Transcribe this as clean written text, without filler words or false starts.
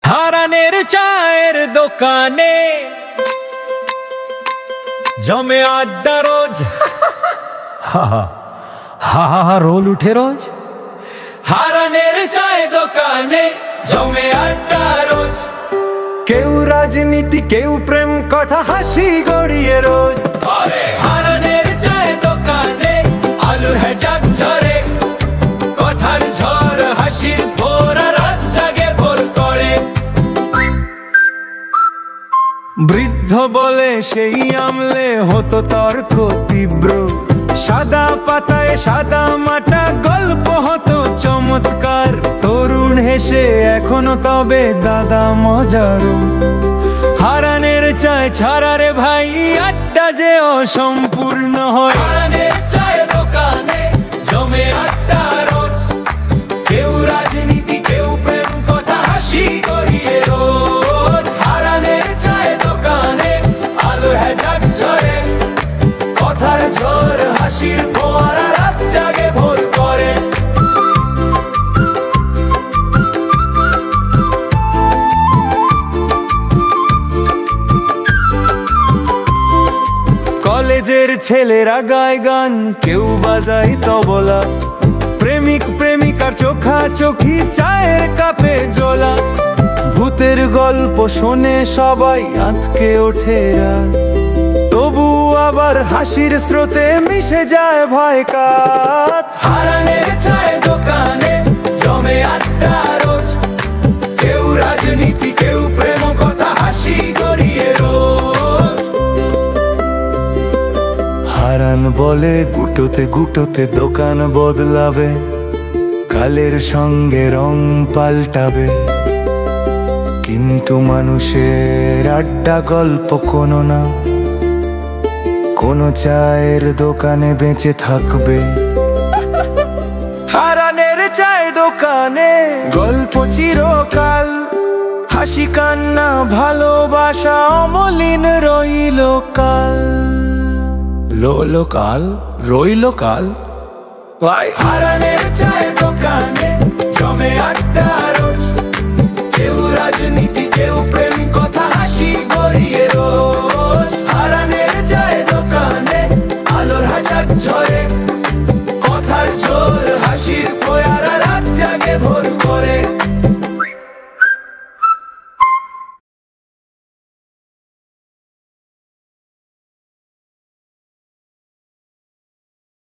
হারানের চায়ের দোকানে জমে আড্ডা রোজ। হা রোল উঠে রোজ। হারানের চায়ের দোকানে জমে আড্ডা রোজ। কেউ রাজনীতি, কেউ প্রেম কথা, হাসি গড়িয়ে রোজ। হারানের চায়ের দোকানে আলু হ্যাঁ ঝরে, কথার ঝড় হাসির ভোর, রাত জাগে ভোর করে। বৃদ্ধ বলে সেই আমলে হতো তর্ক তীব্র, সাদা পাতায় সাদা মাটা গল্প হতো চমৎকার। তরুণ হেসে এখনো তবে দাদা মজারো। হারানের চায় ছাড়া রে ভাই আড্ডা যে অসম্পূর্ণ হয়। হারানের চায় দোকানে জমে আড্ডা রোজ। কেউ রাজনীতি, কেউ প্রেম কথা, হাসি গড়িয়ে রোজ। হারানের চায় দোকানে আলো হ্যাঁ ঝরে, কথার ঝড় হাসির ফোয়ারা, রাত জাগে ভোর করে। কলেজের ছেলেরা গায় গান, কেউ বাজায় তবলা। প্রেমিক প্রেমিকার চোখাচোখি, চায়ের কাপে জোলা। ভূতের গল্প শোনে সবাই, আঁতকে ওঠে রাত। তবু আবার হাসির স্রোতে মিশে যায় ভয় কাত। হারানের চায়ের দোকানে জমে আড্ডা রোজ। কেউ রাজনীতি, কেউ প্রেম কথা, হাসি গড়িয়ে রোজ। হারান বলে গুটোতে গুটোতে দোকান বদলাবে, কালের সঙ্গে রং পাল্টাবে। কিন্তু মানুষের আড্ডা গল্প কোনো না কোনো চায়ের দোকানে বেঁচে থাকবে। হারানের চায়ের দোকানে গল্প চিরকাল, হাসি কান্না ভালোবাসা অমলিন রইল কাল। লোলো কাল রইল কাল। হারানের চায়ের দোকানে জমে আড্ডা রোজ। কেউ রাজনীতি, কেউ প্রেম কথা, হাসি গড়িয়ে রোজ। হারানের চায়ের দোকানে আলোর হাজার ঝরে, কথার ঝোর হাসির